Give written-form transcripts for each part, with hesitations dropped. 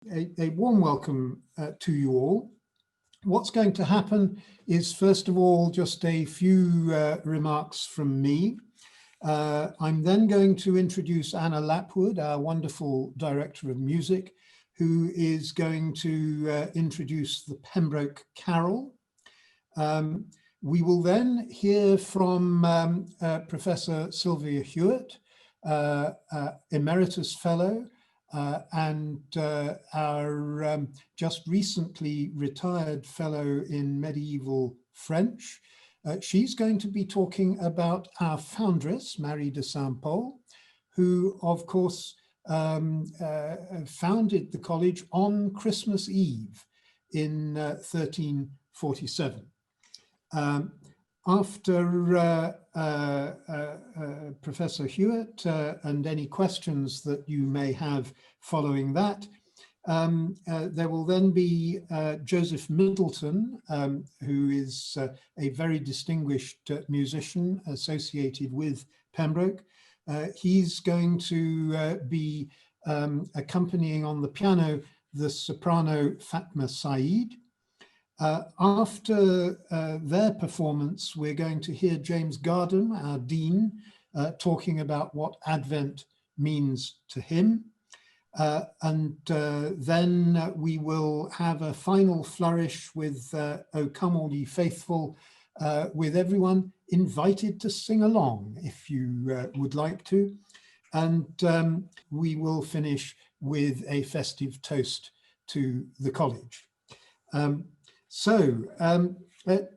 A warm welcome to you all. What's going to happen is, first of all, just a few remarks from me. I'm then going to introduce Anna Lapwood, our wonderful Director of Music, who is going to introduce the Pembroke Carol. We will then hear from Professor Sylvia Huot, Emeritus Fellow, and our just recently retired fellow in medieval French. She's going to be talking about our foundress, Marie de Saint-Pol, who of course founded the college on Christmas Eve in 1347. After Professor Huot and any questions that you may have following that, there will then be Joseph Middleton, who is a very distinguished musician associated with Pembroke. He's going to be accompanying on the piano the soprano Fatma. After their performance, we're going to hear James Gardam, our Dean, talking about what Advent means to him. And then we will have a final flourish with O Come All Ye Faithful, with everyone invited to sing along if you would like to. And we will finish with a festive toast to the college.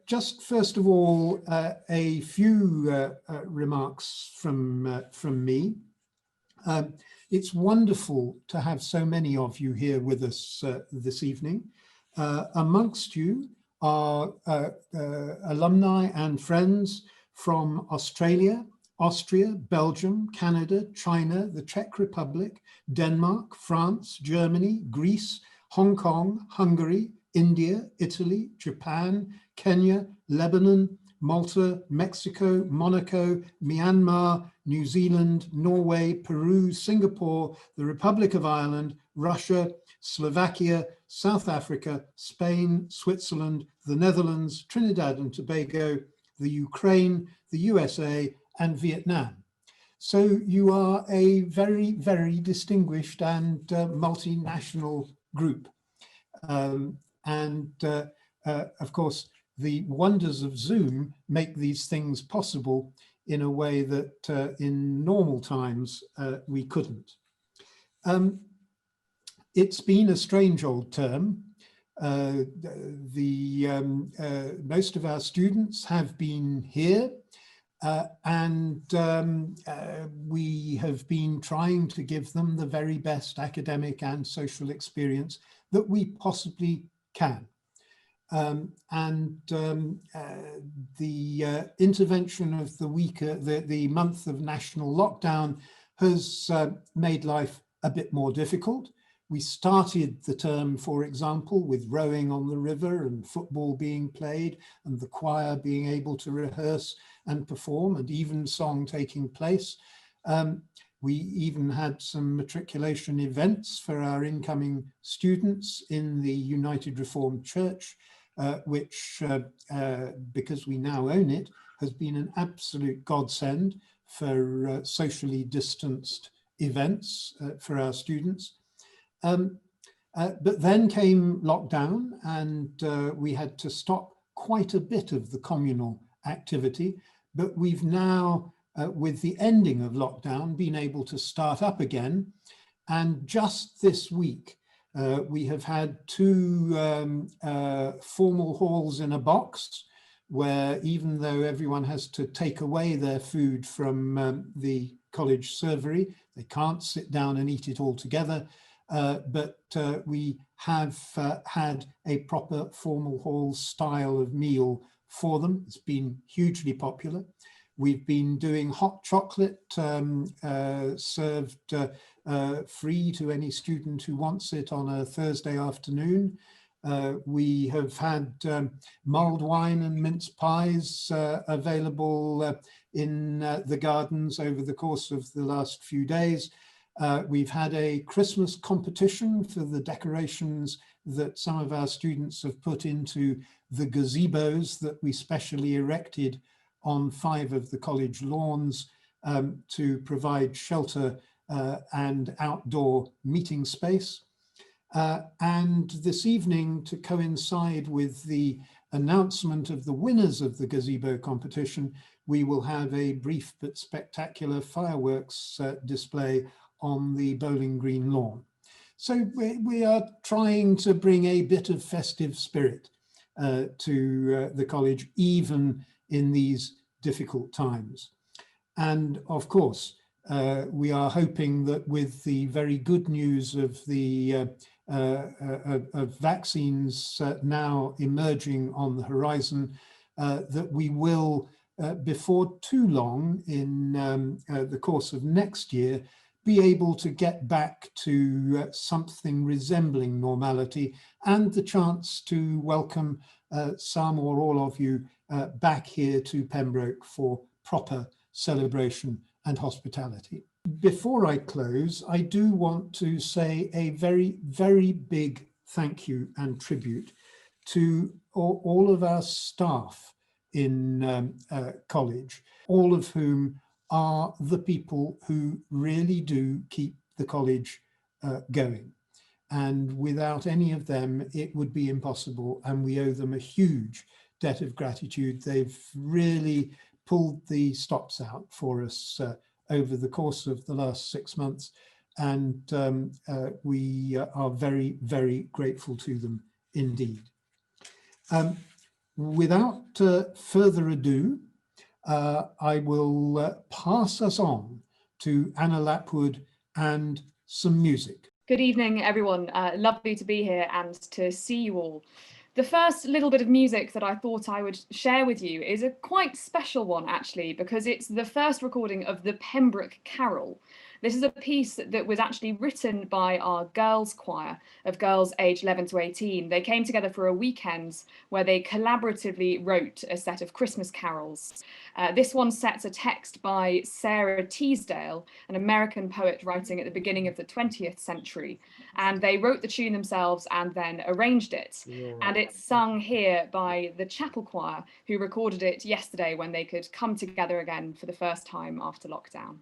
Just first of all, a few remarks from me. It's wonderful to have so many of you here with us this evening. Amongst you are alumni and friends from Australia, Austria, Belgium, Canada, China, the Czech Republic, Denmark, France, Germany, Greece, Hong Kong, Hungary, India, Italy, Japan, Kenya, Lebanon, Malta, Mexico, Monaco, Myanmar, New Zealand, Norway, Peru, Singapore, the Republic of Ireland, Russia, Slovakia, South Africa, Spain, Switzerland, the Netherlands, Trinidad and Tobago, the Ukraine, the USA, and Vietnam. So you are a very, very distinguished and multinational group. Of course, the wonders of Zoom make these things possible in a way that in normal times we couldn't. It's been a strange old term. Most of our students have been here, and we have been trying to give them the very best academic and social experience that we possibly can. The intervention of the month of national lockdown has made life a bit more difficult. We started the term, for example, with rowing on the river and football being played and the choir being able to rehearse and perform and evensong taking place. We even had some matriculation events for our incoming students in the United Reformed Church, which, because we now own it, has been an absolute godsend for socially distanced events for our students. But then came lockdown, and we had to stop quite a bit of the communal activity, but we've now, with the ending of lockdown, been able to start up again. And just this week, we have had two formal halls in a box, where even though everyone has to take away their food from the college servery, they can't sit down and eat it all together. But we have had a proper formal hall style of meal for them. It's been hugely popular. We've been doing hot chocolate served free to any student who wants it on a Thursday afternoon. We have had mulled wine and mince pies available in the gardens over the course of the last few days. We've had a Christmas competition for the decorations that some of our students have put into the gazebos that we specially erected on 5 of the college lawns to provide shelter and outdoor meeting space. And this evening, to coincide with the announcement of the winners of the gazebo competition, we will have a brief but spectacular fireworks display on the Bowling Green lawn. So we are trying to bring a bit of festive spirit to the college, even in these difficult times. And of course, we are hoping that with the very good news of the of vaccines now emerging on the horizon, that we will, before too long in the course of next year, be able to get back to something resembling normality and the chance to welcome some or all of you back here to Pembroke for proper celebration and hospitality. Before I close, I do want to say a very, very big thank you and tribute to all of our staff in college, all of whom are the people who really do keep the college going. And without any of them, it would be impossible. And we owe them a huge debt of gratitude. They've really pulled the stops out for us over the course of the last 6 months. And we are very, very grateful to them indeed. Without further ado, I will pass us on to Anna Lapwood and some music. Good evening, everyone. Lovely to be here and to see you all. The first little bit of music that I thought I would share with you is a quite special one, actually, because it's the first recording of the Pembroke Carol. This is a piece that was actually written by our girls' choir of girls aged 11 to 18. They came together for a weekend where they collaboratively wrote a set of Christmas carols. This one sets a text by Sarah Teasdale, an American poet writing at the beginning of the 20th century. And they wrote the tune themselves and then arranged it. And it's sung here by the chapel choir, who recorded it yesterday when they could come together again for the first time after lockdown.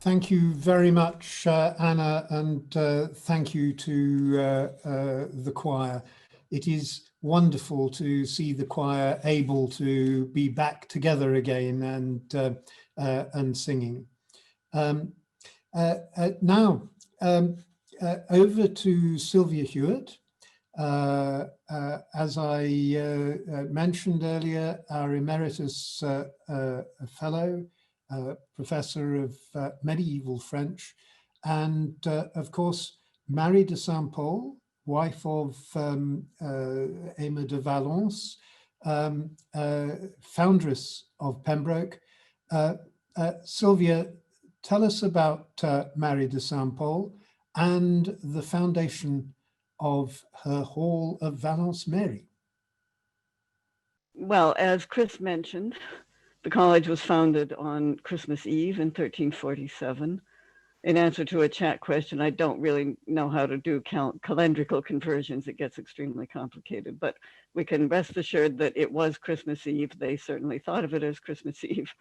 Thank you very much, Anna, and thank you to the choir. It is wonderful to see the choir able to be back together again and singing. Now, over to Sylvia Huot. As I mentioned earlier, our emeritus fellow, professor of medieval French, and of course, Marie de Saint-Paul, wife of Aimé de Valence, foundress of Pembroke. Sylvia, tell us about Marie de Saint-Paul and the foundation of her Hall of Valence Mary. Well, as Chris mentioned, the college was founded on Christmas Eve in 1347. In answer to a chat question, I don't really know how to do calendrical conversions. It gets extremely complicated, but we can rest assured that it was Christmas Eve. They certainly thought of it as Christmas Eve.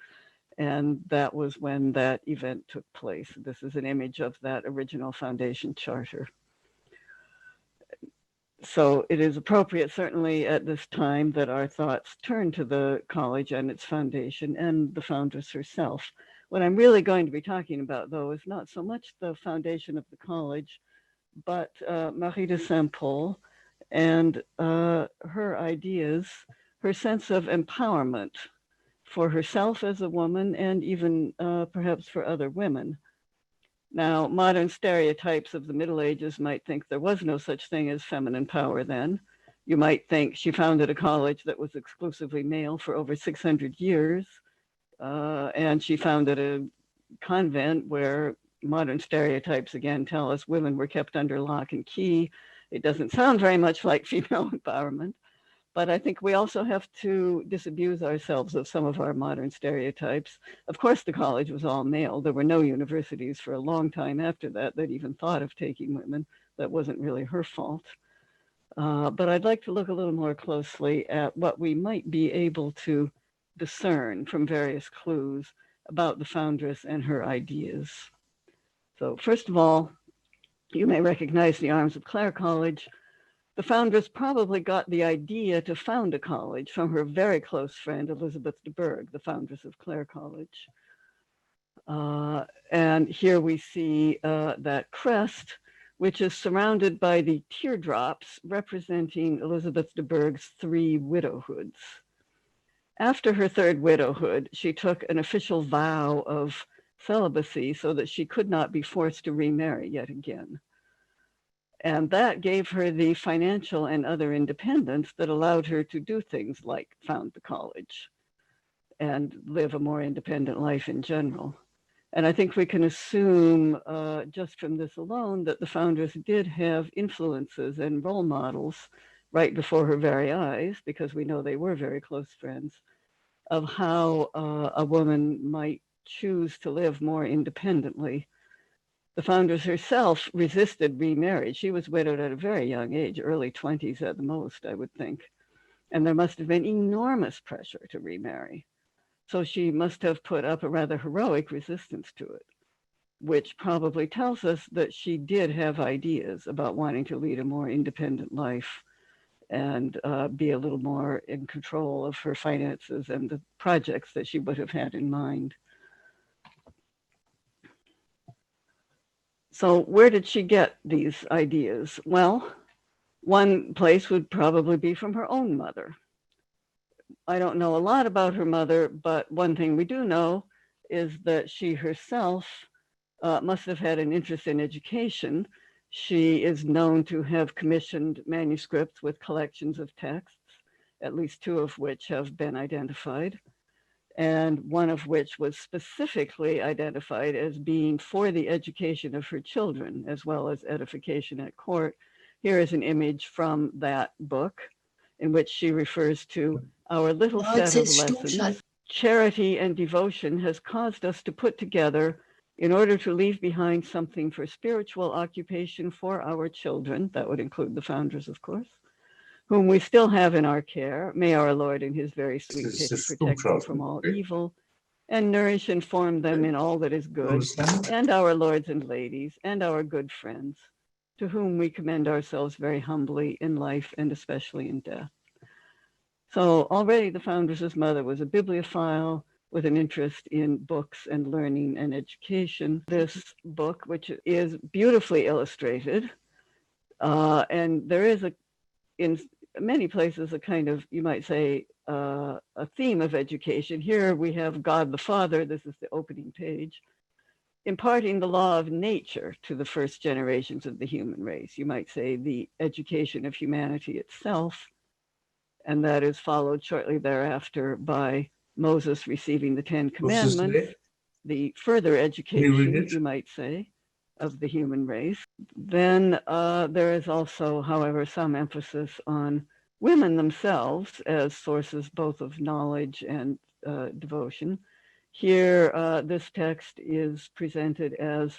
And that was when that event took place. This is an image of that original foundation charter. So it is appropriate, certainly at this time, that our thoughts turn to the college and its foundation and the foundress herself. What I'm really going to be talking about, though, is not so much the foundation of the college, but Marie de Saint-Paul and her ideas, her sense of empowerment for herself as a woman and even perhaps for other women. Now, modern stereotypes of the Middle Ages might think there was no such thing as feminine power then. You might think she founded a college that was exclusively male for over 600 years, and she founded a convent where modern stereotypes again tell us women were kept under lock and key. It doesn't sound very much like female empowerment. But I think we also have to disabuse ourselves of some of our modern stereotypes. Of course, the college was all male. There were no universities for a long time after that that even thought of taking women. That wasn't really her fault. But I'd like to look a little more closely at what we might be able to discern from various clues about the foundress and her ideas. So first of all, you may recognize the Arms of Clare College. The foundress probably got the idea to found a college from her very close friend, Elizabeth de Burgh, the foundress of Clare College. And here we see that crest, which is surrounded by the teardrops representing Elizabeth de Burgh's 3 widowhoods. After her 3rd widowhood, she took an official vow of celibacy so that she could not be forced to remarry yet again. And that gave her the financial and other independence that allowed her to do things like found the college and live a more independent life in general. And I think we can assume just from this alone that the foundress did have influences and role models right before her very eyes, because we know they were very close friends, of how a woman might choose to live more independently. The foundress herself resisted remarriage. She was widowed at a very young age, early 20s at the most, I would think. And there must have been enormous pressure to remarry. So she must have put up a rather heroic resistance to it, which probably tells us that she did have ideas about wanting to lead a more independent life and be a little more in control of her finances and the projects that she would have had in mind. So where did she get these ideas? Well, one place would probably be from her own mother. I don't know a lot about her mother, but one thing we do know is that she herself must have had an interest in education. She is known to have commissioned manuscripts with collections of texts, at least 2 of which have been identified, and one of which was specifically identified as being for the education of her children, as well as edification at court. Here is an image from that book in which she refers to our little set of lessons. Charity and devotion has caused us to put together in order to leave behind something for spiritual occupation for our children. That would include the foundress, of course, whom we still have in our care. May our Lord in his very sweet pity protect them from all evil and nourish and form them in all that is good, and our lords and ladies, and our good friends, to whom we commend ourselves very humbly in life and especially in death. So already the Foundress's mother was a bibliophile with an interest in books and learning and education. This book, which is beautifully illustrated, and there is in many places a kind of, you might say, a theme of education. Here we have God the Father, this is the opening page, imparting the law of nature to the first generations of the human race. You might say the education of humanity itself, and that is followed shortly thereafter by Moses receiving the Ten Commandments, the further education, you might say, of the human race. Then there is also, however, some emphasis on women themselves as sources both of knowledge and devotion. Here, this text is presented as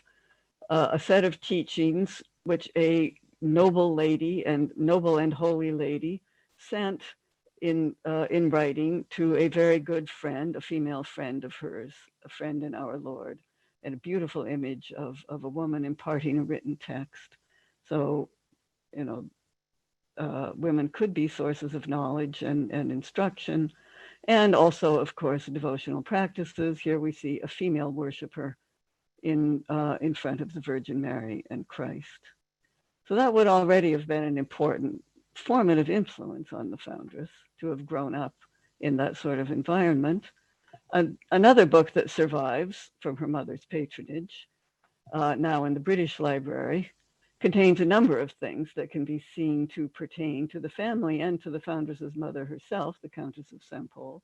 a set of teachings which a noble and holy lady sent in writing to a very good friend, a female friend of hers, a friend in our Lord, and a beautiful image of a woman imparting a written text. So, women could be sources of knowledge and instruction, and also, of course, devotional practices. Here we see a female worshiper in front of the Virgin Mary and Christ. So that would already have been an important formative influence on the Foundress to have grown up in that sort of environment. Another book that survives from her mother's patronage, now in the British Library, contains a number of things that can be seen to pertain to the family and to the Foundress's mother herself, the Countess of St. Pol.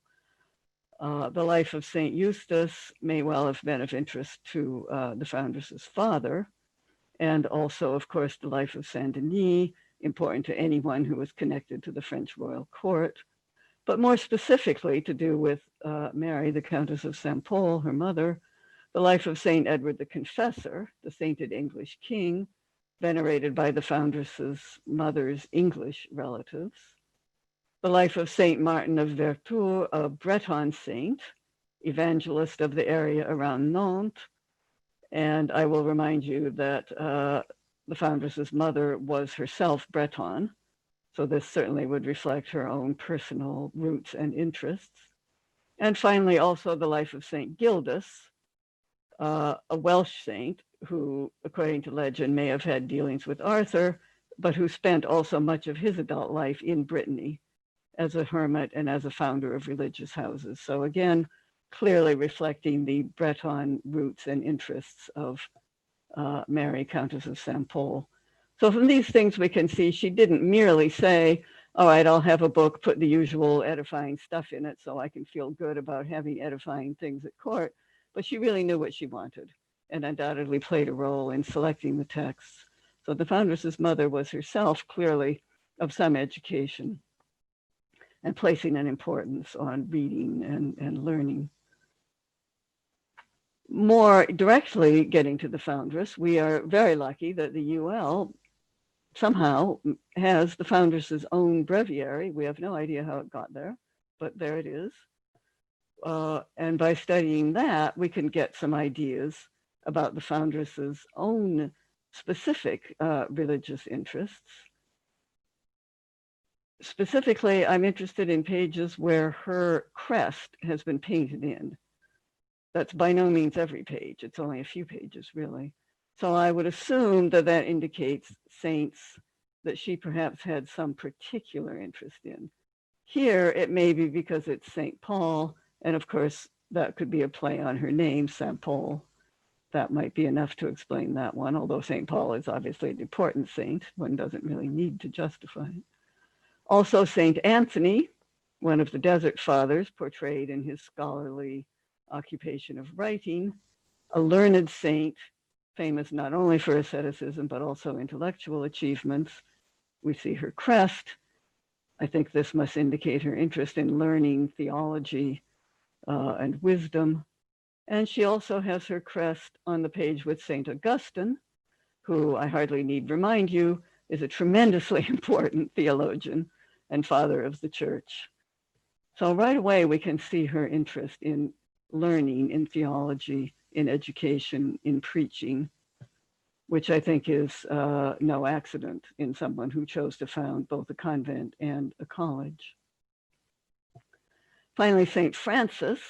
The life of St. Eustace may well have been of interest to the Foundress's father, and also, of course, the life of Saint Denis, important to anyone who was connected to the French royal court, but more specifically to do with Mary, the Countess of St. Pol, her mother, the life of St. Edward the Confessor, the sainted English king, venerated by the Foundress's mother's English relatives, the life of St. Martin of Vertours, a Breton saint, evangelist of the area around Nantes. And I will remind you that the Foundress's mother was herself Breton, so this certainly would reflect her own personal roots and interests. And finally, also the life of St. Gildas, a Welsh saint who, according to legend, may have had dealings with Arthur, but who spent also much of his adult life in Brittany as a hermit and as a founder of religious houses. So again, clearly reflecting the Breton roots and interests of Mary, Countess of St. Pol. So from these things we can see she didn't merely say, all right, I'll have a book, put the usual edifying stuff in it so I can feel good about having edifying things at court, but she really knew what she wanted and undoubtedly played a role in selecting the texts. So the Foundress's mother was herself clearly of some education and placing an importance on reading and learning. More directly getting to the Foundress, we are very lucky that the UL somehow has the Foundress's own breviary. We have no idea how it got there, but there it is. And by studying that, we can get some ideas about the Foundress's own specific religious interests. Specifically, I'm interested in pages where her crest has been painted in. That's by no means every page. It's only a few pages, really. So I would assume that that indicates saints that she perhaps had some particular interest in. Here, it may be because it's St. Paul, and of course, that could be a play on her name, St. Paul. That might be enough to explain that one, although St. Paul is obviously an important saint. One doesn't really need to justify it. Also, St. Anthony, one of the Desert Fathers, portrayed in his scholarly occupation of writing, a learned saint, famous not only for asceticism, but also intellectual achievements. We see her crest. I think this must indicate her interest in learning theology and wisdom. And she also has her crest on the page with St. Augustine, who I hardly need remind you is a tremendously important theologian and father of the church. So right away, we can see her interest in learning in theology, in education, in preaching, which I think is no accident in someone who chose to found both a convent and a college. Finally, St. Francis,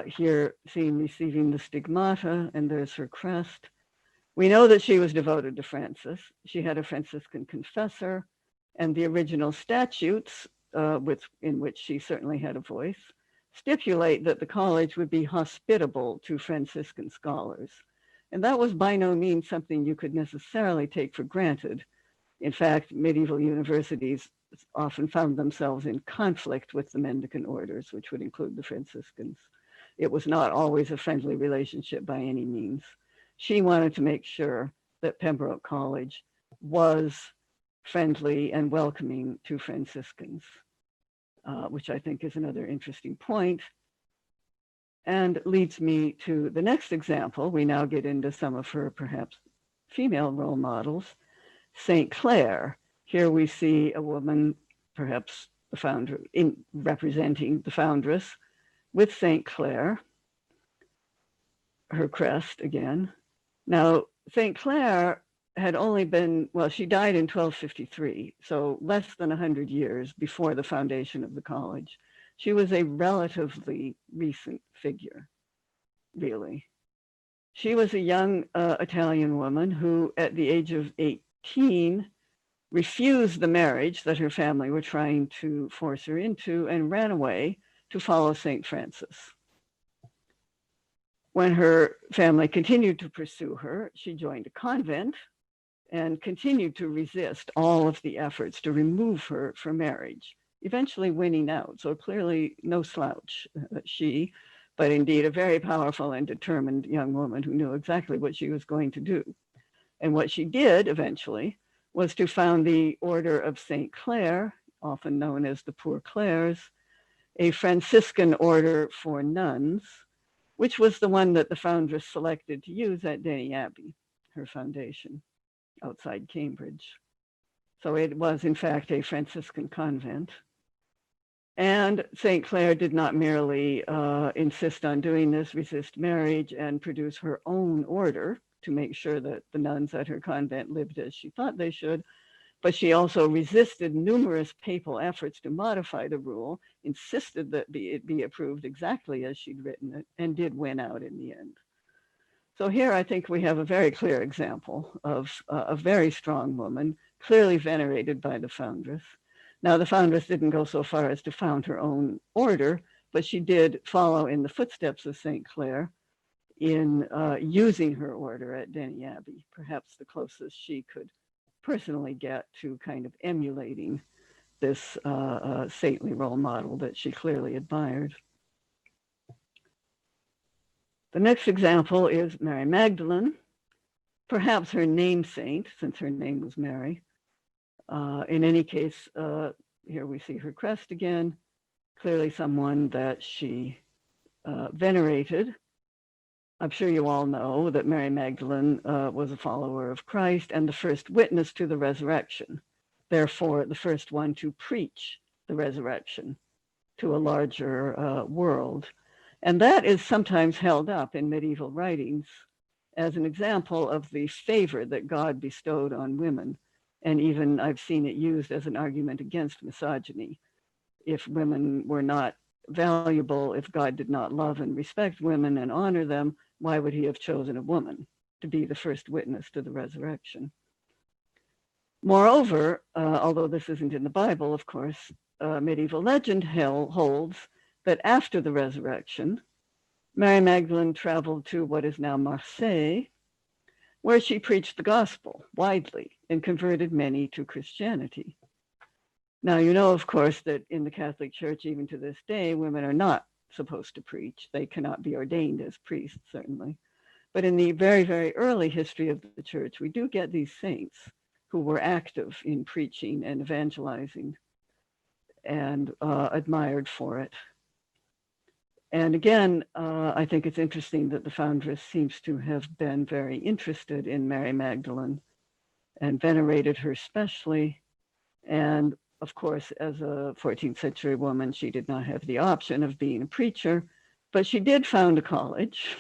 here seen receiving the stigmata, and there's her crest. We know that she was devoted to Francis. She had a Franciscan confessor, and the original statutes, in which she certainly had a voice, stipulate that the college would be hospitable to Franciscan scholars. And that was by no means something you could necessarily take for granted. In fact, medieval universities often found themselves in conflict with the mendicant orders, which would include the Franciscans. It was not always a friendly relationship by any means. She wanted to make sure that Pembroke College was friendly and welcoming to Franciscans, which I think is another interesting point, and leads me to the next example. We now get into some of her perhaps female role models. St. Clare. Here we see a woman, perhaps the founder, representing the foundress, with St. Clare, her crest again. Now, St. Clare had only been, well, she died in 1253, so less than 100 years before the foundation of the college. She was a relatively recent figure, really. She was a young Italian woman who, at the age of 18, refused the marriage that her family were trying to force her into and ran away to follow St. Francis. When her family continued to pursue her, she joined a convent and continued to resist all of the efforts to remove her from marriage, eventually winning out. So clearly no slouch, she, but indeed a very powerful and determined young woman who knew exactly what she was going to do. And what she did eventually was to found the Order of St. Clare, often known as the Poor Clares, a Franciscan order for nuns, which was the one that the foundress selected to use at Denny Abbey, her foundation outside Cambridge. So it was in fact a Franciscan convent. And St. Clare did not merely insist on doing this, resist marriage, and produce her own order to make sure that the nuns at her convent lived as she thought they should, but she also resisted numerous papal efforts to modify the rule, insisted that it be approved exactly as she'd written it, and did win out in the end. So here I think we have a very clear example of a very strong woman, clearly venerated by the foundress. Now, the foundress didn't go so far as to found her own order, but she did follow in the footsteps of St. Clare in using her order at Denny Abbey, perhaps the closest she could personally get to kind of emulating this saintly role model that she clearly admired. The next example is Mary Magdalene, perhaps her name saint, since her name was Mary. In any case, here we see her crest again, clearly someone that she venerated. I'm sure you all know that Mary Magdalene was a follower of Christ and the first witness to the resurrection, therefore the first one to preach the resurrection to a larger world. And that is sometimes held up in medieval writings as an example of the favor that God bestowed on women. And even I've seen it used as an argument against misogyny. If women were not valuable, if God did not love and respect women and honor them, why would he have chosen a woman to be the first witness to the resurrection? Moreover, although this isn't in the Bible, of course, medieval legend holds that after the resurrection, Mary Magdalene traveled to what is now Marseille, where she preached the gospel widely and converted many to Christianity. Now, you know, of course, that in the Catholic Church, even to this day, women are not supposed to preach. They cannot be ordained as priests, certainly. But in the very, very early history of the church, we do get these saints who were active in preaching and evangelizing and admired for it. And again, I think it's interesting that the foundress seems to have been very interested in Mary Magdalene and venerated her specially. And of course, as a 14th century woman, she did not have the option of being a preacher, but she did found a college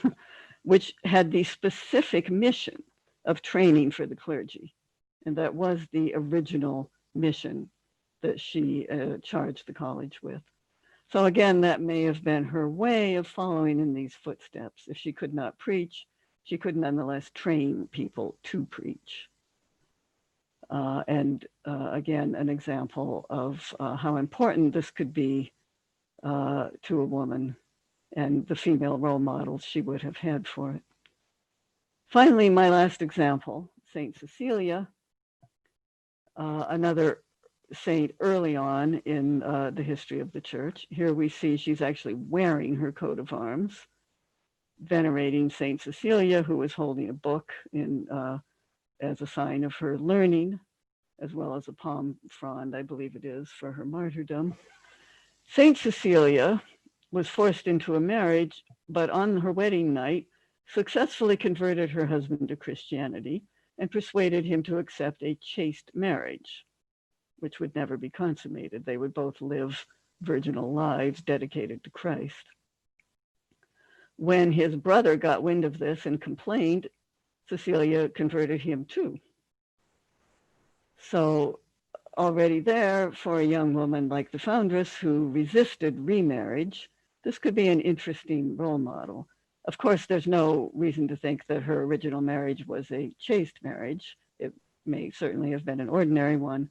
which had the specific mission of training for the clergy. And that was the original mission that she charged the college with. So again, that may have been her way of following in these footsteps. If she could not preach, she could nonetheless train people to preach. Again, an example of how important this could be to a woman and the female role models she would have had for it. Finally, my last example, Saint Cecilia, another saint early on in the history of the church. Here we see she's actually wearing her coat of arms, venerating Saint Cecilia, who was holding a book as a sign of her learning, as well as a palm frond, I believe it is, for her martyrdom. Saint Cecilia was forced into a marriage, but on her wedding night, successfully converted her husband to Christianity and persuaded him to accept a chaste marriage, which would never be consummated. They would both live virginal lives dedicated to Christ. When his brother got wind of this and complained, Cecilia converted him too. So already there, for a young woman like the foundress who resisted remarriage, this could be an interesting role model. Of course, there's no reason to think that her original marriage was a chaste marriage. It may certainly have been an ordinary one,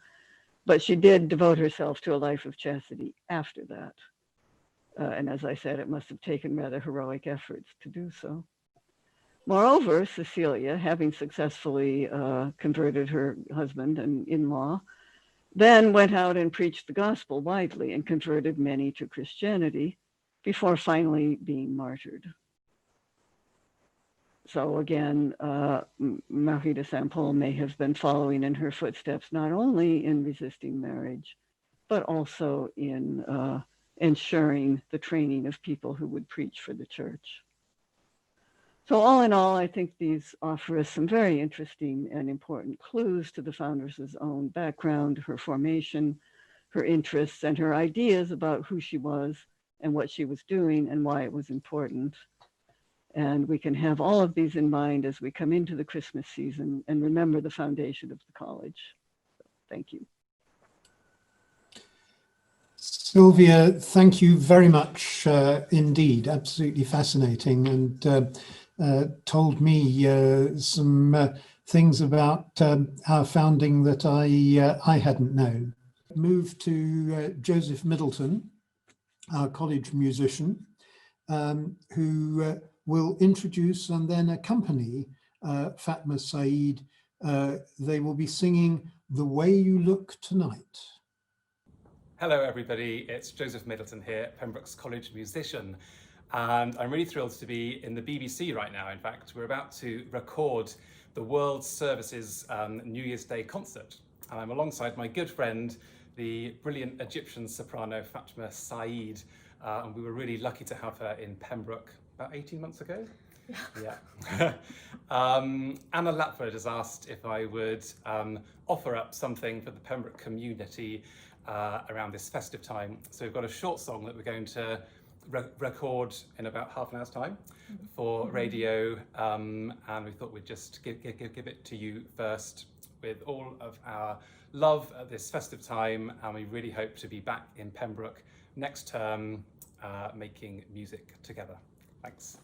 but she did devote herself to a life of chastity after that. And as I said, it must have taken rather heroic efforts to do so. Moreover, Cecilia, having successfully converted her husband and in-law, then went out and preached the gospel widely and converted many to Christianity before finally being martyred. So again, Marie de Saint Paul may have been following in her footsteps, not only in resisting marriage, but also in ensuring the training of people who would preach for the church. So all in all, I think these offer us some very interesting and important clues to the foundress's own background, her formation, her interests, and her ideas about who she was and what she was doing and why it was important. And we can have all of these in mind as we come into the Christmas season and remember the foundation of the college. So, thank you. Sylvia, thank you very much indeed. Absolutely fascinating, and told me some things about our founding that I hadn't known. Move to Joseph Middleton, our college musician, who will introduce and then accompany Fatma Saeed. They will be singing The Way You Look Tonight. Hello everybody, it's Joseph Middleton here, Pembroke's College musician, and I'm really thrilled to be in the BBC right now. In fact, we're about to record the World Services New Year's Day concert, and I'm alongside my good friend, the brilliant Egyptian soprano Fatma Saeed, and we were really lucky to have her in Pembroke about 18 months ago. Yeah. Anna Lapwood has asked if I would offer up something for the Pembroke community around this festive time. So we've got a short song that we're going to record in about half an hour's time for radio, and we thought we'd just give it to you first with all of our love at this festive time, and we really hope to be back in Pembroke next term making music together. Thanks.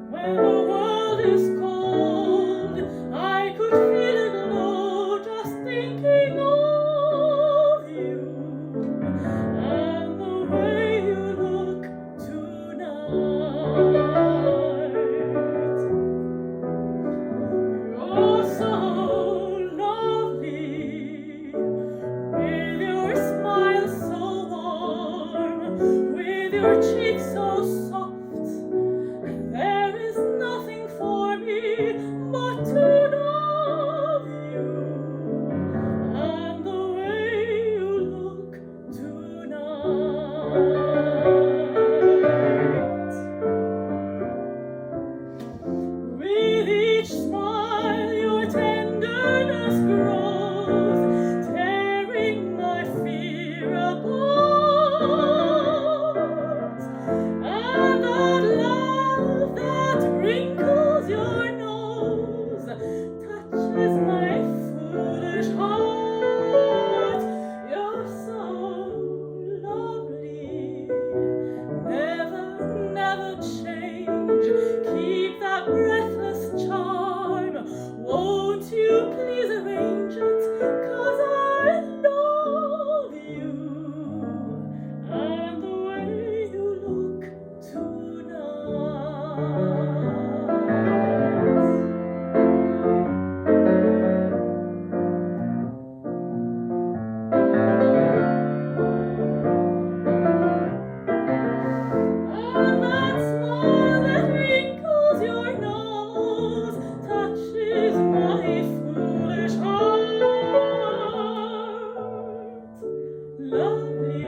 When the world is cold, I could Won't you please arrange it, 'cause I love you, and the way you look tonight. And that smile that wrinkles your nose touches my foolish heart. Lovely,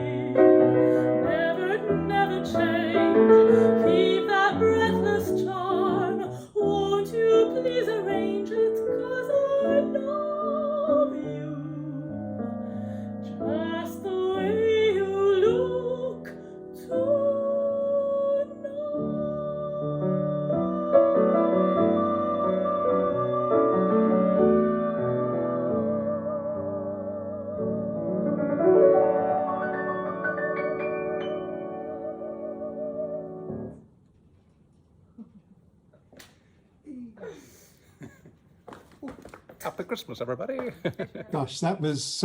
never, never change. Keep that breathless charm. Won't you please arrange it, 'cause I love you, just the way you look Happy Christmas, everybody. Gosh, that was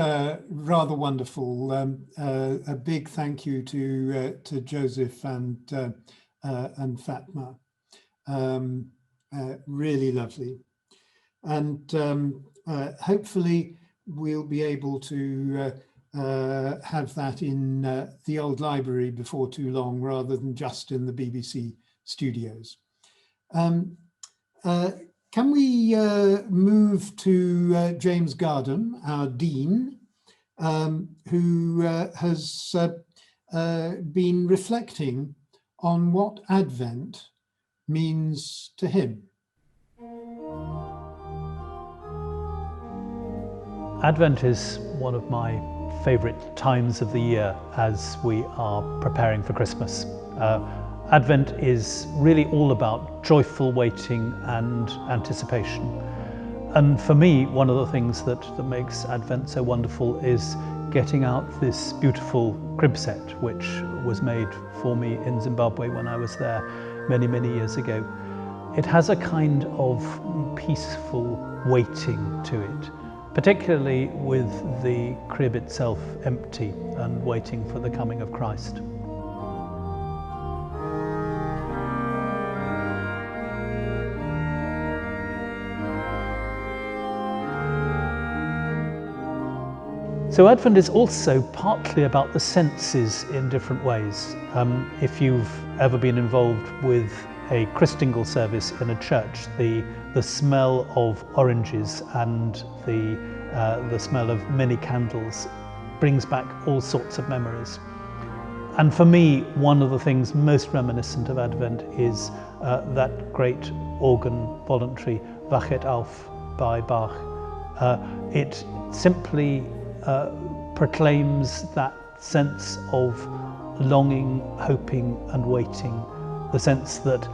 rather wonderful. A big thank you to Joseph and Fatma. Really lovely. And hopefully we'll be able to have that in the old library before too long, rather than just in the BBC studios. Can we move to James Gardam, our Dean, who has been reflecting on what Advent means to him? Advent is one of my favourite times of the year as we are preparing for Christmas. Advent is really all about joyful waiting and anticipation. And for me, one of the things that makes Advent so wonderful is getting out this beautiful crib set, which was made for me in Zimbabwe when I was there many, many years ago. It has a kind of peaceful waiting to it, particularly with the crib itself empty and waiting for the coming of Christ. So Advent is also partly about the senses in different ways. If you've ever been involved with a Christingle service in a church, the smell of oranges and the smell of many candles brings back all sorts of memories. And for me, one of the things most reminiscent of Advent is that great organ voluntary Wachet auf by Bach. It simply proclaims that sense of longing, hoping and waiting, the sense that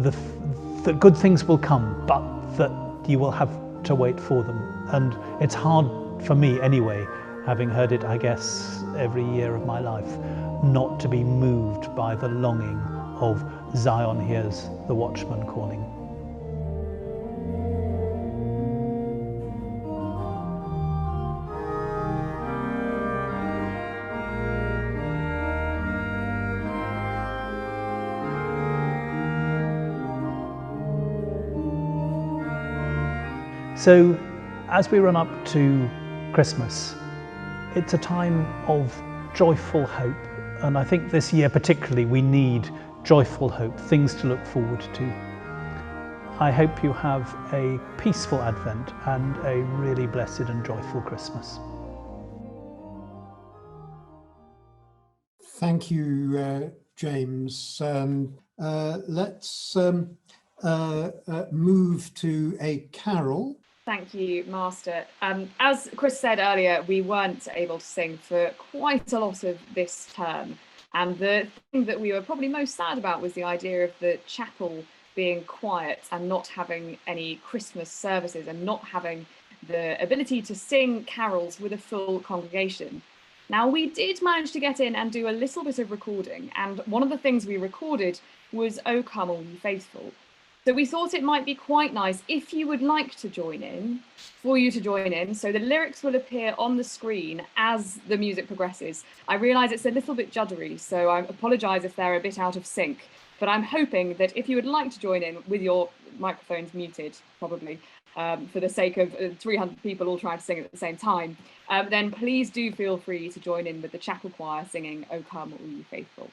that good things will come, but that you will have to wait for them. And it's hard for me anyway, having heard it, I guess, every year of my life, not to be moved by the longing of Zion hears the watchman calling. So, as we run up to Christmas, it's a time of joyful hope. And I think this year particularly, we need joyful hope, things to look forward to. I hope you have a peaceful Advent and a really blessed and joyful Christmas. Thank you, James. Let's move to a carol. Thank you, Master. As Chris said earlier, we weren't able to sing for quite a lot of this term. And the thing that we were probably most sad about was the idea of the chapel being quiet and not having any Christmas services and not having the ability to sing carols with a full congregation. Now, we did manage to get in and do a little bit of recording. And one of the things we recorded was O Come All Ye Faithful. So we thought it might be quite nice if you would like to join in, for you to join in. So the lyrics will appear on the screen as the music progresses. I realise it's a little bit juddery, so I apologise if they're a bit out of sync, but I'm hoping that if you would like to join in with your microphones muted, probably, for the sake of 300 people all trying to sing at the same time, then please do feel free to join in with the chapel choir singing "O Come All Ye Faithful."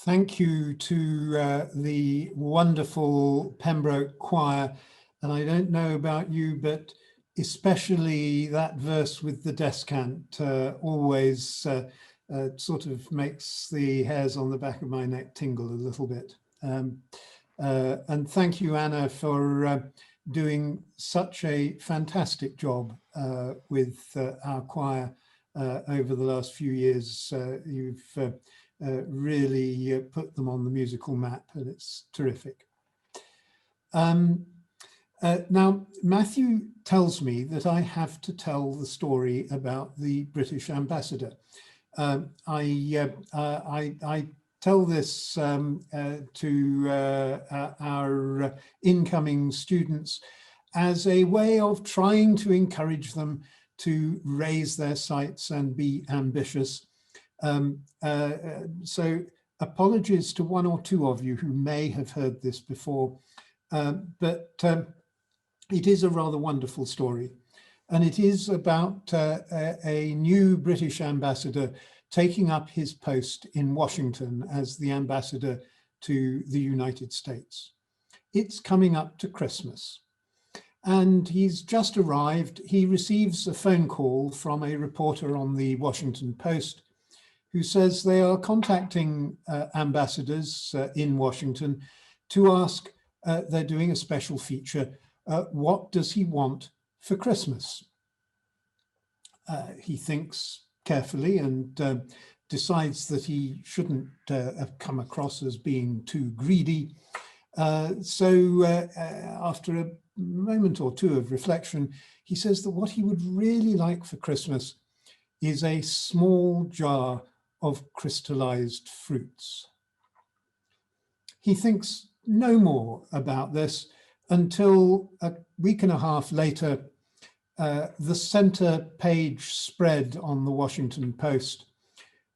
Thank you to the wonderful Pembroke Choir. And I don't know about you, but especially that verse with the descant always sort of makes the hairs on the back of my neck tingle a little bit. And thank you, Anna, for doing such a fantastic job with our choir over the last few years. You've really put them on the musical map, and it's terrific. Now, Matthew tells me that I have to tell the story about the British ambassador. I tell this to our incoming students as a way of trying to encourage them to raise their sights and be ambitious. So apologies to one or two of you who may have heard this before, but it is a rather wonderful story. And it is about a new British ambassador taking up his post in Washington as the ambassador to the United States. It's coming up to Christmas. And he's just arrived. He receives a phone call from a reporter on the Washington Post who says they are contacting ambassadors in Washington to ask, they're doing a special feature, what does he want for Christmas? He thinks carefully and decides that he shouldn't have come across as being too greedy. So after a moment or two of reflection, he says that what he would really like for Christmas is a small jar of crystallized fruits. He thinks no more about this until a week and a half later, the center page spread on the Washington Post,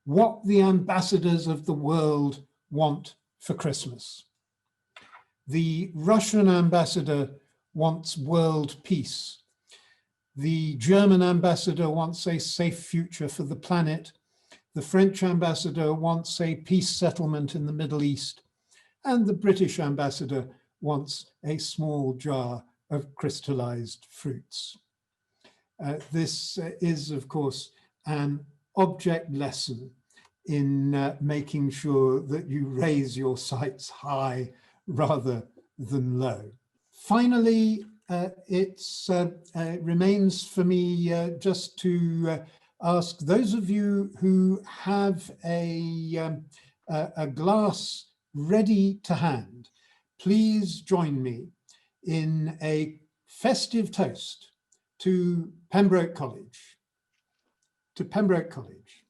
what the ambassadors of the world want for Christmas. The Russian ambassador wants world peace. The German ambassador wants a safe future for the planet. The French ambassador wants a peace settlement in the Middle East. And the British ambassador wants a small jar of crystallized fruits. This is, of course, an object lesson in making sure that you raise your sights high rather than low. Finally, it remains for me just to ask those of you who have a glass ready to hand, please join me in a festive toast to Pembroke College. To Pembroke College.